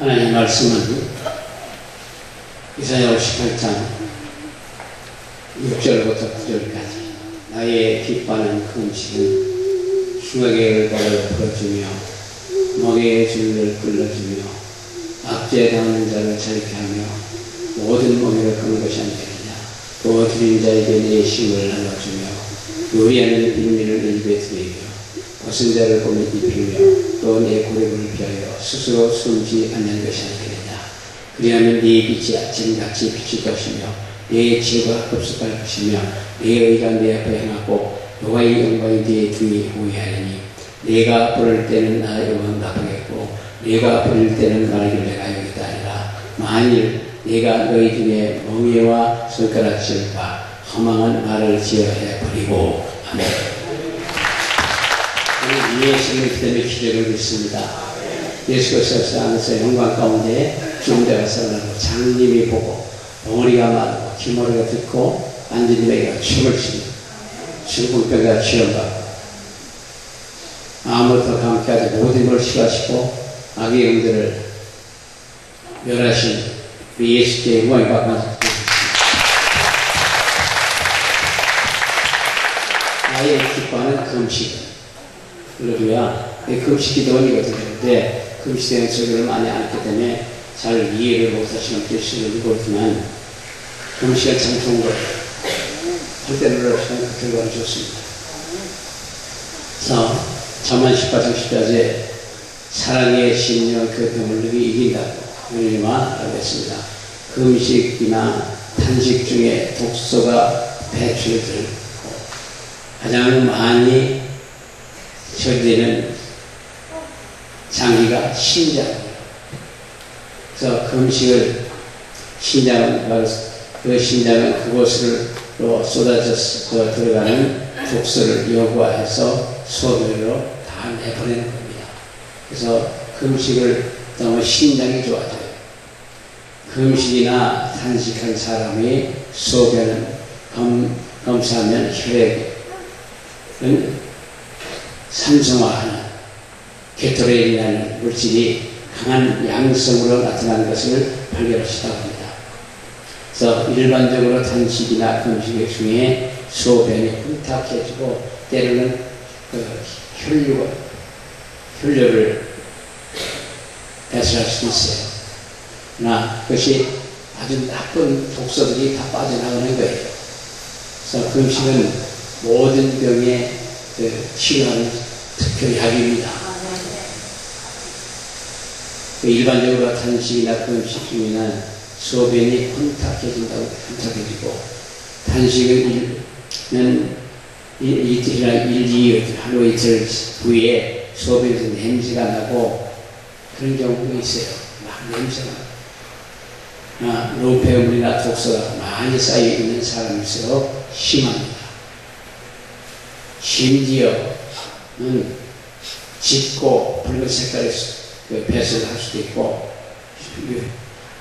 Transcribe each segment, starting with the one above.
하나님 말씀은 이사야 58장 6절부터 9절까지 나의 기뻐하는 그 음식은 흉악의 열과를 풀어주며 먹이의 줄을 끌어주며 악죄에 당하는 자를 자유케 하며 모든 멍에를 끄는 것이 아니겠느냐. 또 드린 자에게 내 힘을 나눠주며 요리하는 빈민을 입에 들이며 벗은 자를 보면 입히며 또 내 고백을 피하여 스스로 숨지 않는 것이 아니겠느냐. 그리하면 네 빛이 아침같이 비칠 것이며 내 지혜가 급속할 것이며 내 의가 내 앞에 행하고 여호와의 영광이 네 등에 보이하리니 내가 부를 때는 나 여호와 나가겠고 내가 부를 때는 말하기를 내가 여기다 하리라. 만일 내가 너희 등에 멍에와 손가락질과 허망한 말을 지어해 버리고. 아멘. 우리 예수님 때문에 기적을 믿습니다. 예수께서 안에서 영광 가운데 죽은 자가 살아나고 장님이 보고 덩어리가 마르고 기머리가 듣고 앉은 자가 춤을 추며 중풍병자가 치료받고 아무것도 감기하지 모든 걸 싫어하시고 악의 영들을 멸하신 우리 예수께 영광이 받고 나의 기뻐하는 금식. 그러고야 금식 기도는 이것도 되는데 금식에 대한 설교를 많이 안 했기 때문에 잘 이해를 못하시는 계시는 이거지만 금식은 참 좋은 거예요. 할 때를 하시면 그 결과는 좋습니다. 그래서 잠언 18장 10절에 사랑의 심령 그 병을 이긴다고 하나님과 했습니다. 금식이나 탄식 중에 독소가 배출되고 가장 많이 처리되는 장기가 신장이에요. 그래서 금식을 신장은 그 신장은 그곳으로 쏟아져서 들어가는 독소를 요구해서 소변으로 다 내보내는 겁니다. 그래서 금식을 너무 신장이 좋아져요. 금식이나 탄식한 사람의 소변은 검사하면 혈액은 산성화하는 게토레인이라는 물질이 강한 양성으로 나타나는 것을 발견하시다고 합니다. 그래서 일반적으로 탄식이나 금식 중에 소변이 혼탁해지고 때로는 혈류를 배설할 수 있어요. 그러나 그것이 아주 나쁜 독소들이 다 빠져나가는 거예요. 그래서 금식은 모든 병에 치료하는 특효 약입니다. 일반적으로 탄식이나 금식 중에는 소변이 혼탁해진다고 혼탁해지고 탄식은 이틀이나 하루 이틀 후에 소변에서 냄새가 나고 그런 경우가 있어요. 막 냄새가 나고 노폐물이나 독소가 많이 쌓여있는 사람일수록 심합니다. 심지어는 짙고 붉은 색깔의 배설을 할 수도 있고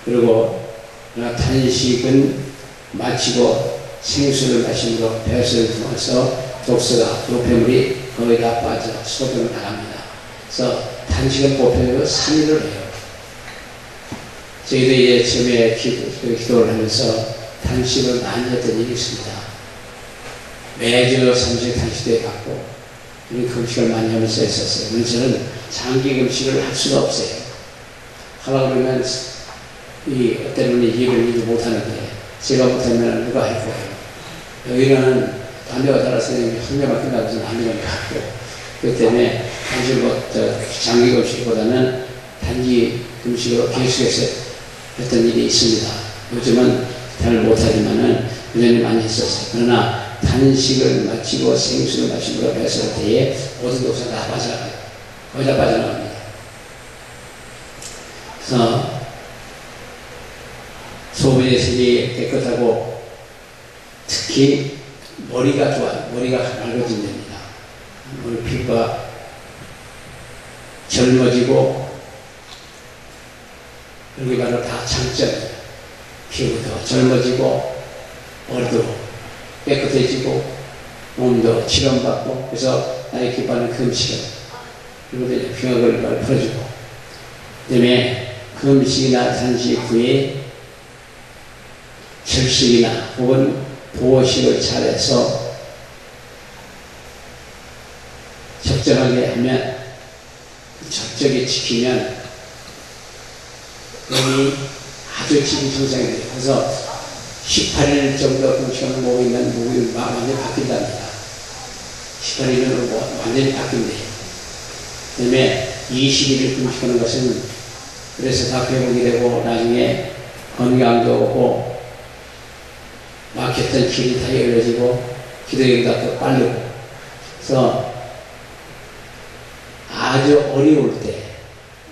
그리고 탄식은 마치고 생수를 마심으로 배설을 통해서 독소가 노폐물이 거의 다 빠져 소변으로 나갑니다. 그래서 탄식은 보편적으로 3일을 해요. 저희도 이제 처음에 기도를 하면서 탄식을 많이 했던 일이 있습니다. 매주 3주 탄식도 갖고 금식을 많이 하면서 했었어요. 그래서 저는 장기 금식을 할 수가 없어요. 하려고 그러면 때로는 이해를 못하는데 제가 못하면 누가 할 거예요. 여기는 반대가 따라서 한 명만 끝나고서 한 명만 갖고 그렇기 때문에 장기 금식보다는 단기 금식으로 계속해서 했던 일이 있습니다. 요즘은 잘 못하지만은 예전에 많이 했었어요. 그러나 탄식을 마치고 생수를 마시고 배설할 때에 모든 독소가 다 빠져나가요. 거의 다 빠져나갑니다. 그래서 소변의 색이 깨끗하고 특히 머리가 좋아요. 머리가 맑아진답니다. 머리 피부가 젊어지고 여기 바로 다 장점이에요. 피부도 젊어지고 머리도 깨끗해지고 몸도 치료받고 그래서 나의 기뻐하는 금식을 그리고 병역을 풀어주고 그 다음에 금식이나 단식 후에 절식이나 혹은 보호식을 차려서 적절하게 하면, 적절히 지키면 몸이 아주 진정성이 돼요. 그래서 18일 정도 금식을 먹고 있는 몸이 완전히 바뀐답니다. 18일은 완전히 바뀐대요. 그 다음에 21일 금식하는 것은 그래서 다 회복이 되고 나중에 건강도 오고 막혔던 길이 다 열려지고 기도력이 더 빠르고, 그래서 아주 어려울 때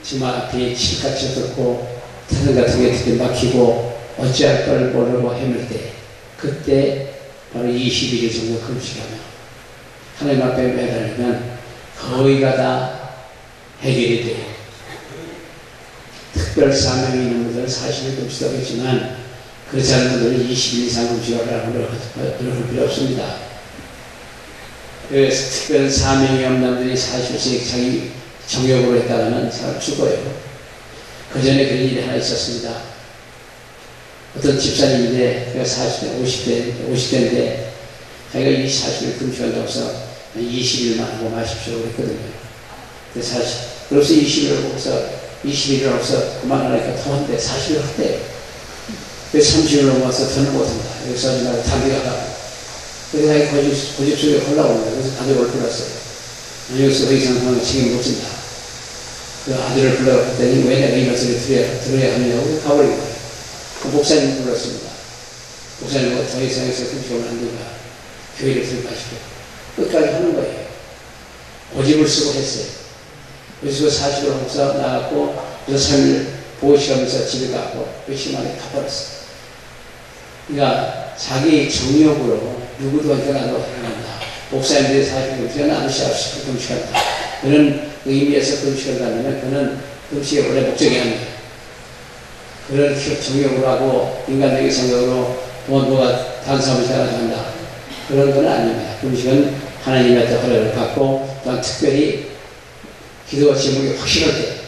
지금 앞에 칠같이 듣고 터널 같은 게 특히 막히고 어찌할 걸 모르고 헤맬 때, 그때 바로 21일 정도 금식하며 하나님 앞에 매달리면 거의가 다 해결이 돼요. 특별 사명이 있는 분들은 40일 금식도 하겠지만 그렇지 않은 분들은 20일 이상 금식을 하라고 노력할 필요 없습니다. 그래서 특별 사명이 없는 분들이 40일씩 자기 정욕으로 했다가는 잘 죽어요. 그 전에 그런 일이 하나 있었습니다. 어떤 집사님인데, 그가 40대, 50대인데, 자기가 이 40일 금식한다고 해서 20일만 하고 마십시오 그랬거든요. 그래서 20일을 해서 21일을 해서 그만하니까 더 한대, 40일 할대요. 그래서 30일 넘어서 더는 못한다. 여기서 하지 단기가 가고. 그래서 자기 고집 속에 올라오는 거예요. 그래서 가족을 불렀어요. 여기서 더 이상 하면 책임 못 진다. 그 아들을 불러봤더니 왜 내가 이 말씀을 들어야 하냐고 가버린 거예요. 그 목사님 불렀습니다. 목사님은 더 이상해서 금식하면 안 된다. 교회를 들어가시고 끝까지 하는 거예요. 고집을 쓰고 했어요. 그래서 40일 목사 나갔고 그래서 3일 보호시하면서 집에 가고 며칠 만에 가버렸어요. 그러니까 자기 정욕으로 누구도 나도 행한다. 목사님들이 40일 금식은 나도 시합시고 금식한다. 그런 의미에서 금식을 하면 그는 금식의 원래 목적이 아니에요. 그런 정욕으로 하고 인간적인 생각으로 누가 다른 사람을 생각한다. 그런 건 아닙니다. 금식은 하나님한테 허락을 받고 또한 특별히 기도와 제목이 확실할 때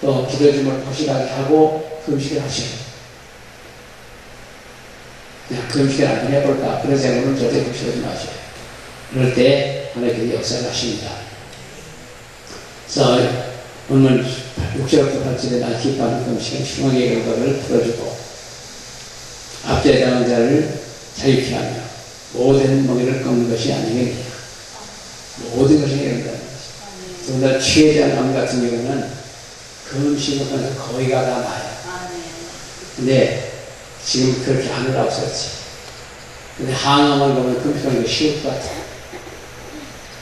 또 기도 제목을 확실하게 하고 금식을 하셔야 돼요. 그냥 금식을 한번 해볼까 그런 생각으로 절대 금식하지 마셔요. 그럴 때 하나님께서 역사를 하십니다. 그래서 오늘 6절부터 8절에 날 기뻐하는 금식은 흉악의 결과를 풀어주고 압제에 당한 자를 자유케 하며 모든 멍에를 꺾는 것이 아니겠느냐. 모든 것이 해결된다는 것이. 더군다나 취해자한 암 같은 경우는 금식을 하면서 거의가 다 나요. 근데 지금 그렇게 하느라고 썼지. 근데 항암을 보면 금식하는 게 쉬울 것 같아요.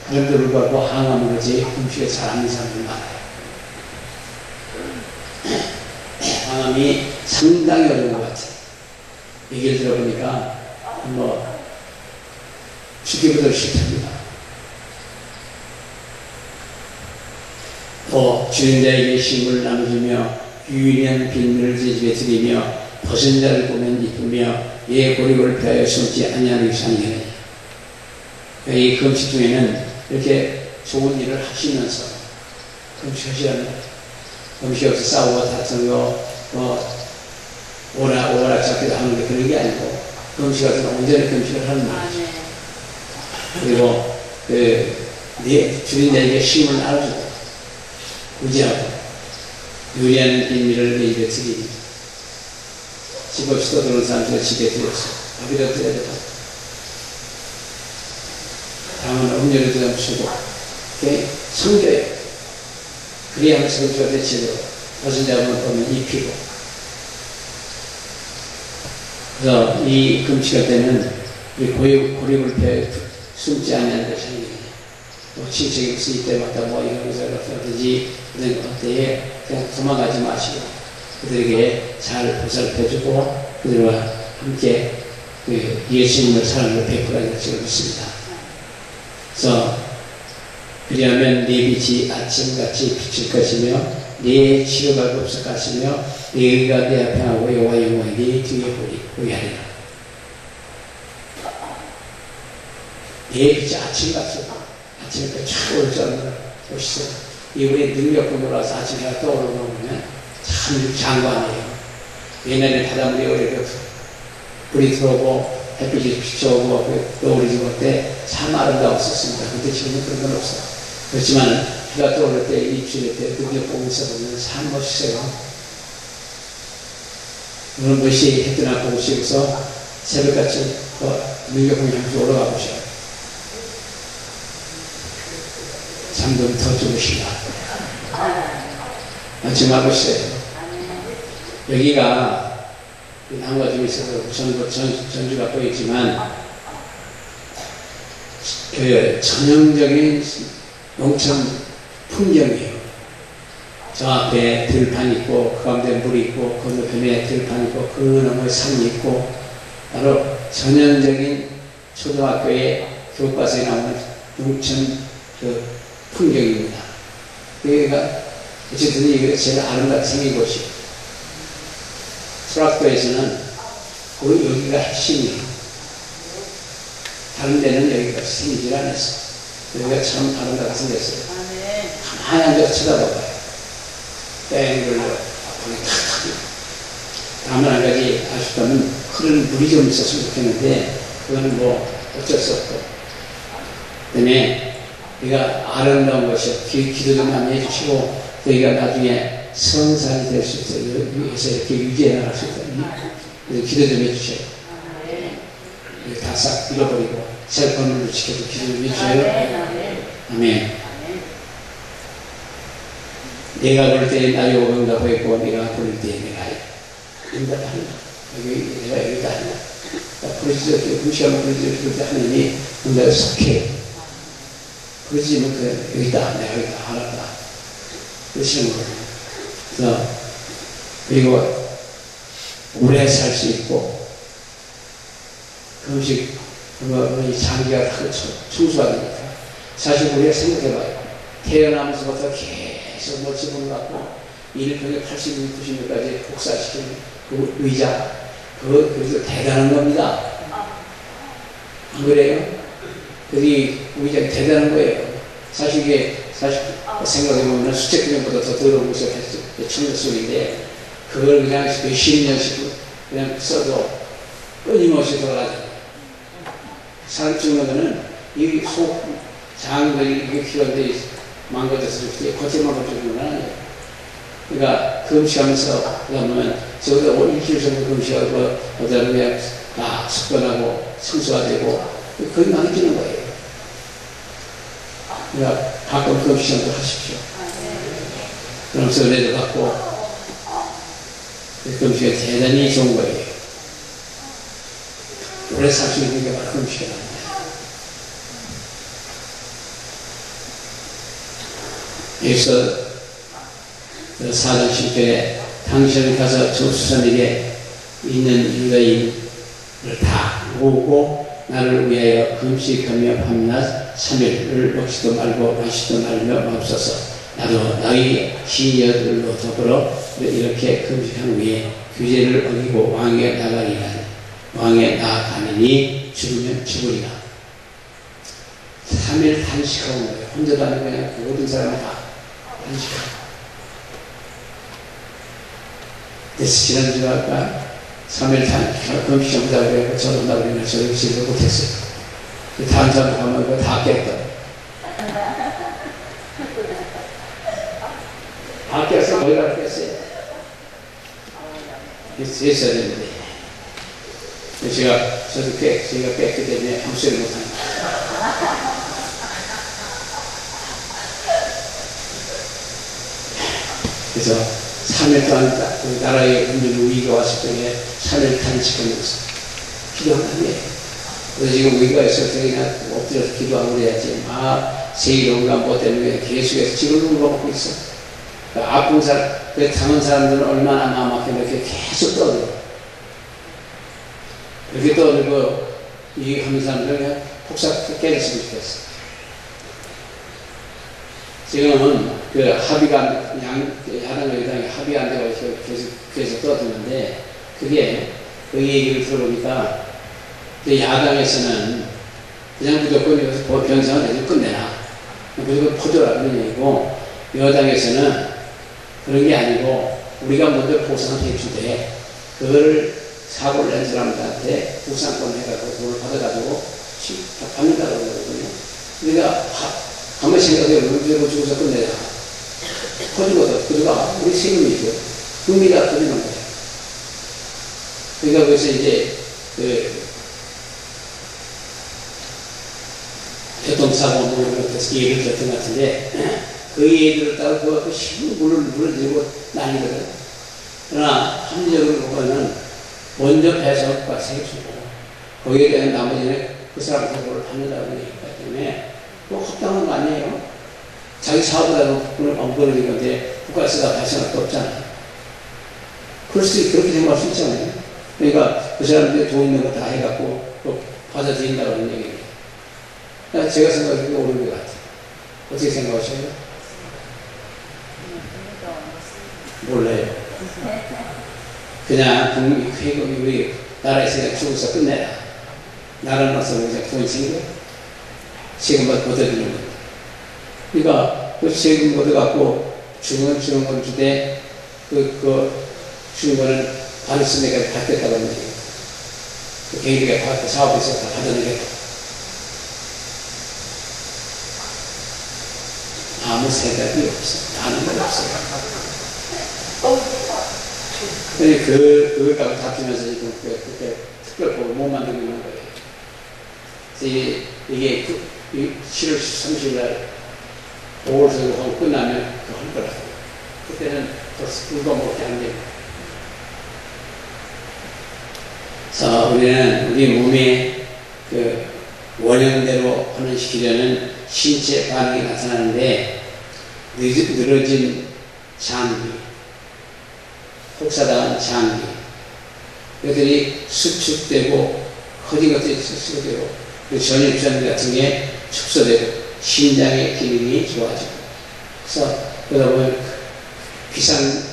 그런데 불구하고 항암을 하지 금식을 잘하는 사람들이 많아요. 항암이 상당히 어려운 것 같아요. 얘기를 들어보니까 죽기보다 싫답니다. 또 주인자에게 식물을 나누며 유일한 빈물을 제 집에 드리며 벗은 자를 보면 이쁘며 예 고리고를 피하여 숨지 아니하는 것이 아니하니. 이 금식 중에는 이렇게 좋은 일을 하시면서 금식하시라는 거예요. 금식 없이 싸우고 다투고 오락잡기도 하는 게 그런 게 아니고 금식 같은 온전히 금식을 하는 거죠. 그리고 주인자에게 식물을 나눠주고 구제하고 유리한 빈미를 내 입에 드리니 집 없이 떠드는 사람들 집에 들였어. 밥이라도 드려야 돼. 다음은 음료를 드시고 이렇게 섬겨요. 그래야 하면서 금식을 대체로 벗은 자만 보면 입히고. 그래서 이 금식할 때는 고립을 숨지 않는 것이 아니에요. 또 친척이 있을 때마다 이런 것을 어떠든지 그런 때에 그냥 도망가지 마시고 그들에게 잘 보살펴주고 그들과 함께 예수님의 사랑을 베풀어야 될 줄 믿습니다. 그래서 그리하면 네 빛이 아침같이 비칠 것이며 네 치료가 없을 것이며 네 의가 내 앞에 하고 여호와 영광이 네 뒤에 보이게 하리라. 네 빛이 아침같이 아침에 쫙 올라오는 것이 이후에 능력으로 놀아서 아침에 떠오르는 거 보면 참 장관이에요. 옛날에 바닷물이 이렇게 불이 들어오고 햇빛이 비춰오고 떠오르 죽을 때 참 아름다웠었습니다. 근데 지금은 그런 건 없어요. 그렇지만 비가 떠오를 때, 입술일 때 드디어 보면서 보면 참 멋있어요. 오늘 멋이 해 뜨나 보시고서 새벽같이 능력공 향수 올라가 보셔요. 잠좀 더 주무시다. 정말 멋있어요. 여기가 나무가 좀 있어서 전주가 보이지만 그 전형적인 농촌 풍경이에요. 저 앞에 들판 있고 그 가운데 물이 있고 건너편에 들판 있고 그 너머에 산이 있고 바로 전형적인 초등학교의 교과서에 나오는 농촌 그 풍경입니다. 여기가 어쨌든 이게 제일 아름답게 생긴 곳이에요. 수락도에서는 여기가 핵심이에요. 다른 데는 여기가 생기질 않았어. 여기가 참 아름답게 생겼어요. 가만히 앉아서 쳐다봐봐요. 뺑을 거기 탁. 다만 한 가지 아쉽다면 흐르는 물이 좀 있었으면 좋겠는데 그거는 뭐 어쩔 수 없고. 그다음에 여기가 아름다운 것이요. 기도 좀 많이 해주시고 여기가 나중에 성산이 될 수 있어요. 여기서 이렇게 유지해 나갈 수 있어요. 그래서 기도 좀 해주셔요. 다 싹 잃어버리고 새 건물을 지켜서 기도 좀 해주셔요. 아멘. 내가 볼 때 나의 오병답하고 있고 내가 부를 때 내가 응답한다. 내가 여기다 한다. 부르짖어 무시하면 부르짖을 때 하느니 응답을 속해요. 부르짖으면 여기다 내가 여기다 알았다. 그러시는 거예요. 그래서 그리고 오래 살 수 있고 그 음식 이 장기가 다 청소가 되니까 사실 우리가 생각해봐요. 태어나면서부터 계속 뭐 집어넣고 1평에 80년, 90년까지 복사시키는 그 의자 그것도 대단한 겁니다. 안 그래요? 그게 의자가 대단한 거예요. 사실 이게 생각해보면 수채기념보다 더 더러운 것을 청소 속인데 그걸 그냥 몇십 년씩 그냥 써도 끊임없이 돌아가잖아요. 사람 찍는 거는 이 속 장들이 이게 필요한데 망가져서 이렇게 겉에만 겉주는 건 아니에요. 그러니까 금식하면서 그러면 저기다 일주일 정도 금식하고 그다음에 그냥 숙변하고 청소가 되고 거의 망해지는 거예요. 그러니까 가끔 금식도 하십시오. 그러면서 은혜도 받고 금식이 대단히 좋은 거예요. 오래 살 수 있는 게 바로 금식이랍니다. 여기서 4장 10절에 당신을 가서 조수산에게 있는 유다인을 다 모으고 나를 위하여 금식하며 밤낮 3일을 먹지도 말고 마시지도 말며 맙소서. 나도 너희 시녀들로 더불어 이렇게 금식한 후에 규제를 어기고 왕에 나가리라. 왕에 나아가느니 죽으면 죽으리라. 3일 단식하고 거예요. 혼자도 아니고 그냥 모든 사람이 다 단식하고. 그래서 지난주에 아까 3일 금식한다고 그래서 저도 한다고 그러면 저도 금식을 못했어요. 다른 사람 가면 그거 다 깼다. 다 깼어. 거기다 깼어요. 했어야 되는데. 저도 제가 깼기 때문에 아무 소리 못합니다. 그래서 3일 동안 그 나라에 있는 위기가 왔을 때에 3일 단식하면서 기도하는 그래서 지금 위기가 있을 때 그냥 엎드려서 기도하고 그래야지. 세계경감 뭐 때문에 계속해서 지금 울어먹고 있어. 그러니까 아픈 사람, 당한 사람들은 얼마나 마음 아프게 이렇게 계속 떠들어. 이렇게 떠들고 이 하는 사람들은 그냥 폭삭 깨졌으면 좋겠어. 지금은 그 합의가 야당 여당이 합의 안 되고 계속 떠드는데 그게 그 얘기를 들어보니까 야당에서는 그냥 무조건 여기서 변상을 해서 끝내라. 무조건 퍼져라 그런 얘기고 여당에서는 그런 게 아니고 우리가 먼저 보상을 해주되 그걸 사고를 낸 사람들한테 보상권 해가지고 돈을 받아가지고 받는다고 그러거든요. 우리가 가만히 생각해 문제로 주고서 끝내자. 커지거든. 그러가 우리 세금이죠. 금리가 터지는 거예요. 그러니까 그래서 이제 교통사고 뭐 이런 것들 예를 들었던 것 같은데 그 예를 따라 그 힘을 물을 들고 난리거든. 그러나 합리적으로 보면은 먼저 배석과 세주고 거기에 대한 나머지는 그 사람 사고를 받는다고 얘기하기 때문에 뭐 합당한 거 아니에요. 자기 사업을 하고 돈을 엉거리는 건데 국가에서 다 발생할 거 없잖아요. 그렇게 생각할 수 있잖아요. 그러니까 그 사람들이 돈 있는 거 다 해갖고 또 받아들인다고 하는 얘기입니다. 제가 생각하기에 옳은 것 같아요. 어떻게 생각하셔요? 몰라요. 그냥 국민회금이 우리 나라에서 죽어서 끝내라. 나라는 어서 그냥 돈이 생겨? 세금만 걷어들이는 겁니다. 그러니까 그 세금 걷어갖고 주는 건 주되 주는 거는 바르스 내가 받겠다고 하는 얘기예요. 그 개인에게 받고 사업에서 다 받아내겠다. 아무 생각이 없어. 아는 건 없어요. 그걸 갖고 다투면서 지금 그렇게 특별법을 못 만들고 있는 거예요. 그래서 이게 7월 30일 날 보궐선거하고 끝나면 그거 할 거라고. 그때는 불과 못해 안 됩니다. 그래서 우리는 우리 몸에 그 원형대로 환원시키려는 신체 반응이 나타나는데 늘어진 장기, 혹사당한 장기, 이것들이 수축되고 커진 것들이 축소되고 전입선 같은 게 축소되고 심장의 기능이 좋아지고 그래서 그러다 보면 비상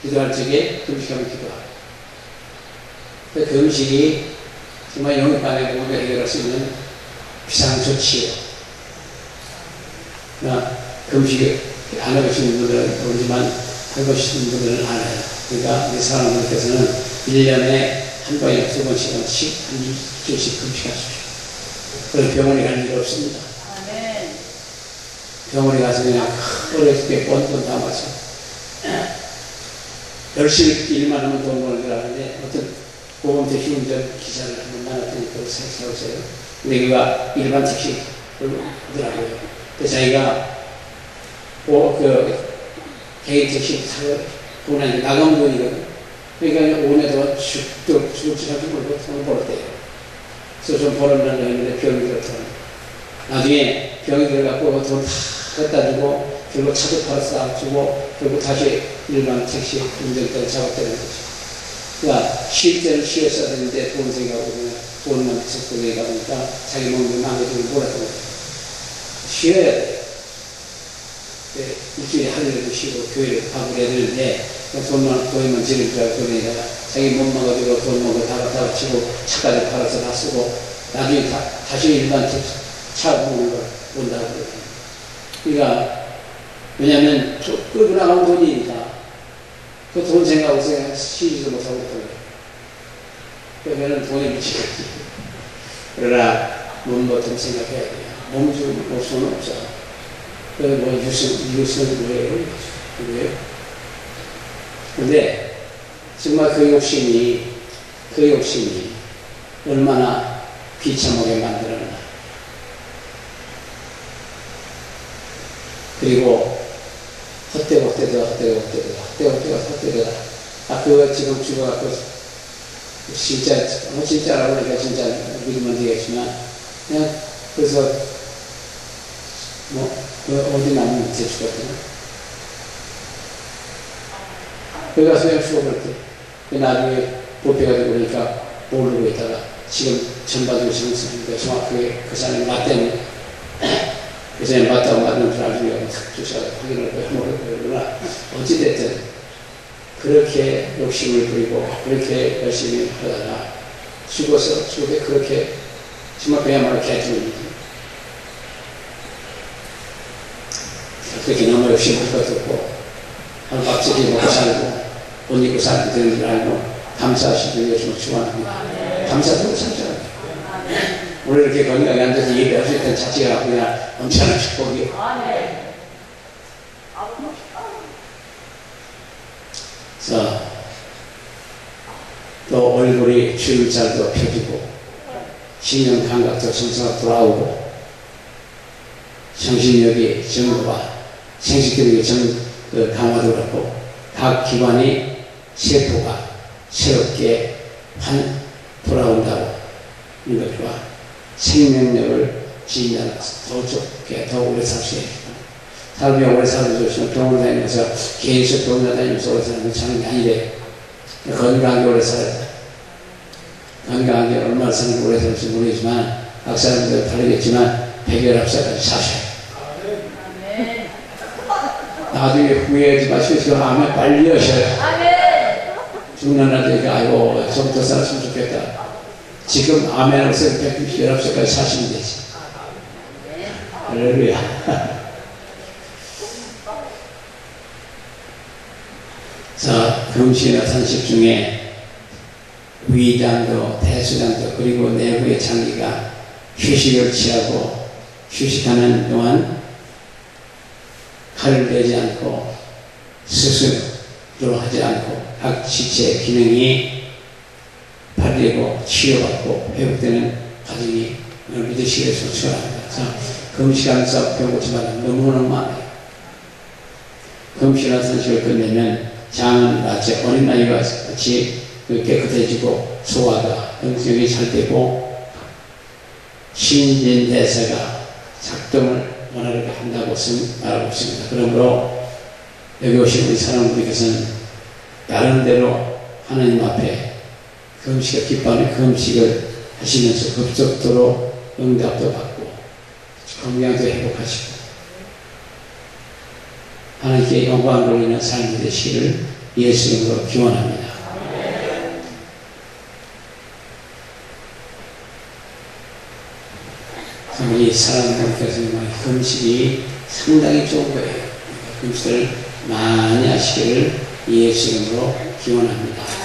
기도할 적에 금식하면 기도하고 그 금식이 정말 영육간의 몸을 해결할 수 있는 비상조치예요. 그러나 금식을 안 해보시는 분들은 모르지만 해보시는 분들은 알아요. 그러니까 우리 사람들께서는 1년에 한 번에 2번씩 한 2주씩 금식하십시오. 그래서 병원에 갈 일 없습니다. 병원에 가서 그냥 어렸을 때 뻔뻔 담아서 열심히 일만 하면 돈 벌더라는데 어떤 보험대 휴운전 기사를 한번 만났더니 그걸 세우세요. 근데 그가 일반 택시 하더라고요. 그래서 자기가 개인 택시 타고 돈이 나가면 돈이거든. 그러니까 5년 동안 죽을지라도 모르고 돈을 벌었대요. 그래서 좀 벌었다고 했는데 병이 들었더니 나중에 병이 들어갖고 돈 다 갖다 주고 결국 차도 팔아서 주고 결국 다시 일반 택시 운전대를 잡았다는 거죠. 그러니까 쉴 때는 쉬었어야 되는데 돈 생각하고 그냥 돈만 계속 보내다 보니까 자기 몸이 망가지고 몰랐던 거예요. 쉬어야 돼요. 일주일에 하루라도 쉬고 교회를 가고 해야 되는데 돈만 지를 줄 알고 그러니까 자기 몸 망가지고 돈 먹고 다 갖다 치고 차까지 팔아서 다 쓰고 나중에 다시 일반 차 먹는 걸 본다고 그러거든요. 그러니까 왜냐하면 끌고 나가는 돈이니까 그 돈 생각하고 쉬지도 못하고 있던 거예요. 그러면 돈에 미치겠지. 그러나 몸 보통 생각해야 돼요. 몸 주고 볼 수는 없어. 그래서 뭐 이웃은 뭐예요? 그거예요? 근데 정말 그 욕심이 얼마나 비참하게 만들었나. 그리고 헛되다. 그거 지금 죽어갖고 진짜라고 하니까 진짜 믿으면 되겠지만 그냥 그래서 어디 나무 밑에 죽었더니 거기 가서 그냥 죽어버렸대. 나중에 보배가 되고 그러니까 모르고 있다가 지금 전반적으로 정상인데 정확하게 그 사람이 맞대는 그 사람이 맞다고 맞는 줄 알고 조사가 확인을 해보려나 어찌됐든 그렇게 욕심을 부리고 그렇게 열심히 하다가 죽어서 죽게 그렇게 정말 그야말로 개통입니다. 그렇게 너무 욕심할 것도 없고 하나밖에 밥새끼 먹고 살고 옷 입고 살게 되는 줄 알고 감사하시길 예수님 축원합니다. 감사도 참잖아요. 오늘 이렇게 건강하게 앉아서 예배할 수 있다는 자체가 그냥 엄청난 축복이에요. 자, 또 얼굴이 주름살도 펴지고 신경 감각도 정상으로 돌아오고 정신력이 정도와 생식기능이 강화도 그렇고 각 기관이 세포가 새롭게 돌아온다고 이것과 생명력을 지니는 더 좋게 더 오래 살 수 있고 삶이 오래 살아주시면 병원 다니면서 계속 병원 다니면서 오래 사는 건 사는 게 아니래. 건강하게 오래 살아야 돼. 건강하게 얼마나 사는 게 오래 살지 모르겠지만 각 사람들 다르겠지만 119살까지 사셔요. 나중에 후회하지 마시고 아멘 빨리 하셔요. 죽는 날에 아이고 좀 더 살았으면 좋겠다. 지금 아멘 하세요. 119살까지 사시면 되지. 할렐루야. 자, 금식이나 산식 중에 위장도 대수장도 그리고 내부의 장기가 휴식을 취하고 휴식하는 동안 칼을 내지 않고 스스로 하지 않고 각 지체의 기능이 발휘되고 치료받고 회복되는 과정이 오늘 믿으시기를 축원합니다. 자, 금식하면서 배우지 말면 너무너무 많아요. 금식이나 산식을 끝내면 장은 마치 어린아이가 같이 깨끗해지고 소화가 형성이 잘 되고 신진대사가 작동을 원활하게 한다고 말하고 있습니다. 그러므로 여기 오신 우리 사람들께서는 나름대로 하나님 앞에 금식을 기뻐하는 금식을 하시면서 급속도로 응답도 받고 건강도 회복하시고 하나님께 영광을 돌리는 삶이 되시기를 예수 이름으로 기원합니다. 우리 사람들께서는 금식이 상당히 좋은 거예요. 금식을 많이 하시기를 예수 이름으로 기원합니다.